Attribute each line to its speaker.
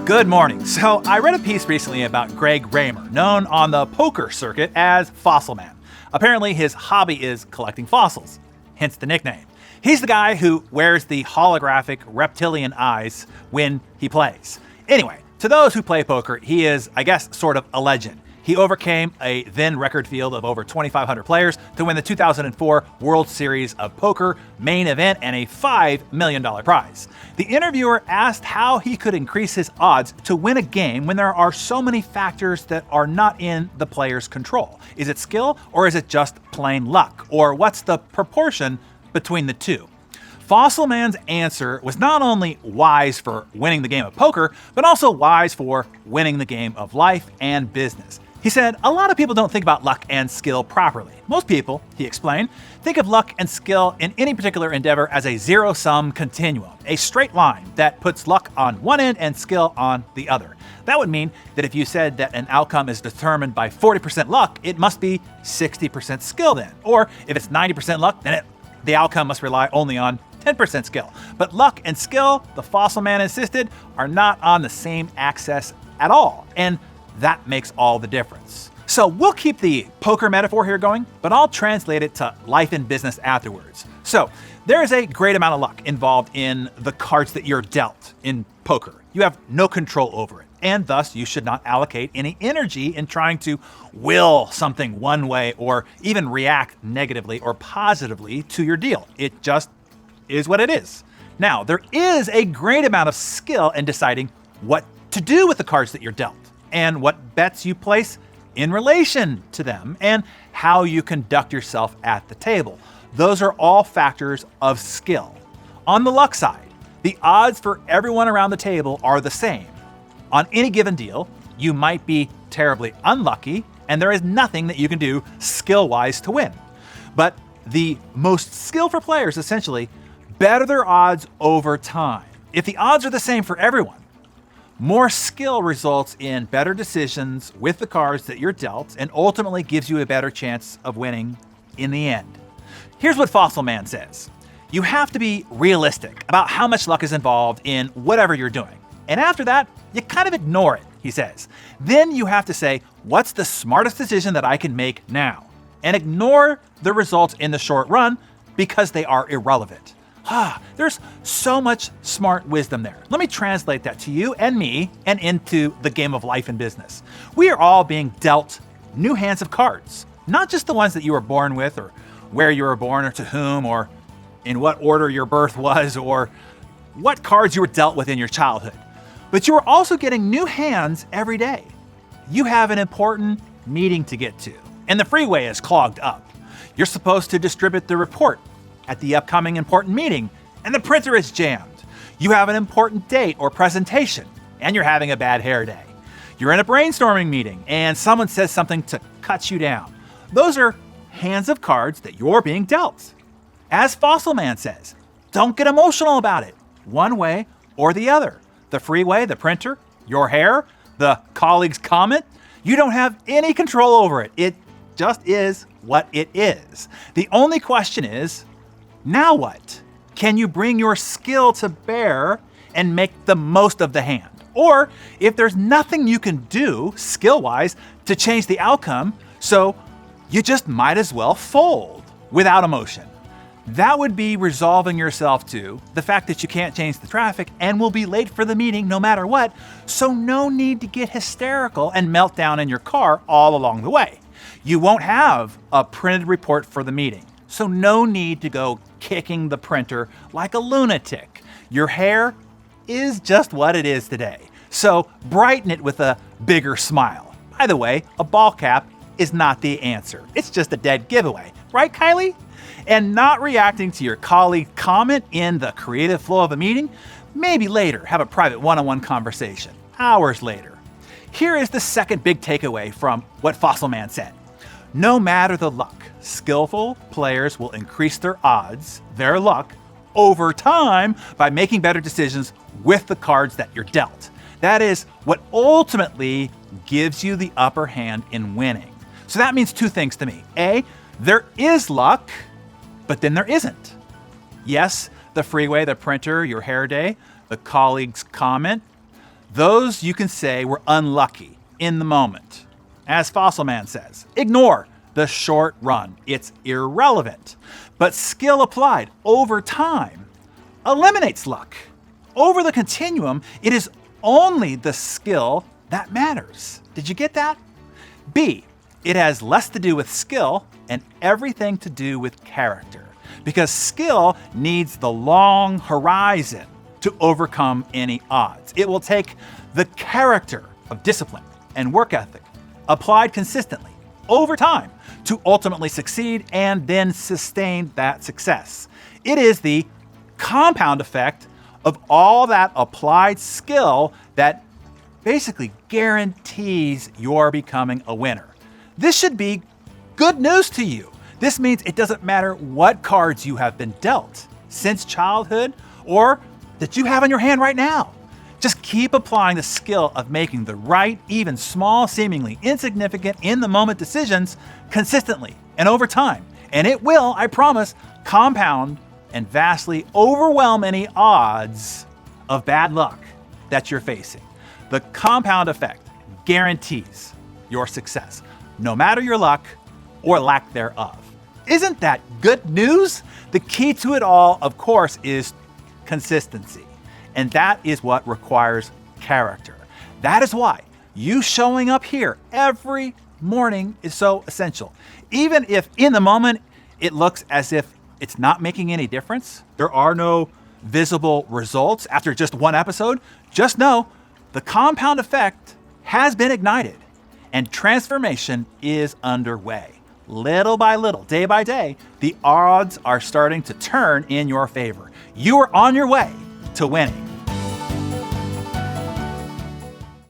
Speaker 1: Good morning. So I read a piece recently about Greg Raymer, known on the poker circuit as Fossil Man. Apparently his hobby is collecting fossils, hence the nickname. He's the guy who wears the holographic reptilian eyes when he plays. Anyway, to those who play poker, he is, I guess, sort of a legend. He overcame a then record field of over 2,500 players to win the 2004 World Series of Poker main event and a $5 million prize. The interviewer asked how he could increase his odds to win a game when there are so many factors that are not in the player's control. Is it skill or is it just plain luck? Or what's the proportion between the two? Fossil Man's answer was not only wise for winning the game of poker, but also wise for winning the game of life and business. He said, a lot of people don't think about luck and skill properly. Most people, he explained, think of luck and skill in any particular endeavor as a zero-sum continuum, a straight line that puts luck on one end and skill on the other. That would mean that if you said that an outcome is determined by 40% luck, it must be 60% skill then. Or if it's 90% luck, then the outcome must rely only on 10% skill. But luck and skill, the Fossil Man insisted, are not on the same axis at all. And that makes all the difference. So we'll keep the poker metaphor here going, but I'll translate it to life and business afterwards. So there is a great amount of luck involved in the cards that you're dealt in poker. You have no control over it, and thus you should not allocate any energy in trying to will something one way or even react negatively or positively to your deal. It just is what it is. Now, there is a great amount of skill in deciding what to do with the cards that you're dealt, and what bets you place in relation to them, and how you conduct yourself at the table. Those are all factors of skill. On the luck side, the odds for everyone around the table are the same. On any given deal, you might be terribly unlucky, and there is nothing that you can do skill-wise to win. But the most skillful players essentially better their odds over time. If the odds are the same for everyone, more skill results in better decisions with the cards that you're dealt and ultimately gives you a better chance of winning in the end. Here's what Fossil Man says. You have to be realistic about how much luck is involved in whatever you're doing. And after that, you kind of ignore it, he says. Then you have to say, what's the smartest decision that I can make now? And ignore the results in the short run because they are irrelevant. There's so much smart wisdom there. Let me translate that to you and me and into the game of life and business. We are all being dealt new hands of cards, not just the ones that you were born with or where you were born or to whom or in what order your birth was or what cards you were dealt with in your childhood. But you are also getting new hands every day. You have an important meeting to get to, and the freeway is clogged up. You're supposed to distribute the report at the upcoming important meeting, and the printer is jammed. You have an important date or presentation, and you're having a bad hair day. You're in a brainstorming meeting, and someone says something to cut you down. Those are hands of cards that you're being dealt. As Fossil Man says, don't get emotional about it, one way or the other. The freeway, the printer, your hair, the colleague's comment, you don't have any control over it. It just is what it is. The only question is, now what? Can you bring your skill to bear and make the most of the hand? Or if there's nothing you can do skill-wise to change the outcome, so you just might as well fold without emotion. That would be resolving yourself to the fact that you can't change the traffic and will be late for the meeting no matter what, so no need to get hysterical and melt down in your car all along the way. You won't have a printed report for the meeting, so no need to go kicking the printer like a lunatic. Your hair is just what it is today, so brighten it with a bigger smile. By the way, a ball cap is not the answer. It's just a dead giveaway, right, Kylie? And not reacting to your colleague's comment in the creative flow of a meeting, maybe later have a private one-on-one conversation, hours later. Here is the second big takeaway from what Fossil Man said. No matter the luck, skillful players will increase their odds, their luck, over time by making better decisions with the cards that you're dealt. That is what ultimately gives you the upper hand in winning. So that means two things to me. A, there is luck, but then there isn't. Yes, the freeway, the printer, your hair day, the colleague's comment, Those you can say were unlucky in the moment. As Fossilman says, ignore the short run. It's irrelevant. But skill applied over time eliminates luck. Over the continuum, it is only the skill that matters. Did you get that? B, it has less to do with skill and everything to do with character. Because skill needs the long horizon to overcome any odds. It will take the character of discipline and work ethic applied consistently over time to ultimately succeed and then sustain that success. It is the compound effect of all that applied skill that basically guarantees you're becoming a winner. This should be good news to you. This means it doesn't matter what cards you have been dealt since childhood or that you have in your hand right now. Just keep applying the skill of making the right, even small, seemingly insignificant, in-the-moment decisions consistently and over time. And it will, I promise, compound and vastly overwhelm any odds of bad luck that you're facing. The compound effect guarantees your success, no matter your luck or lack thereof. Isn't that good news? The key to it all, of course, is consistency. And that is what requires character. That is why you showing up here every morning is so essential. Even if in the moment it looks as if it's not making any difference, there are no visible results after just one episode, just know the compound effect has been ignited and transformation is underway. Little by little, day by day, the odds are starting to turn in your favor. You are on your way to winning.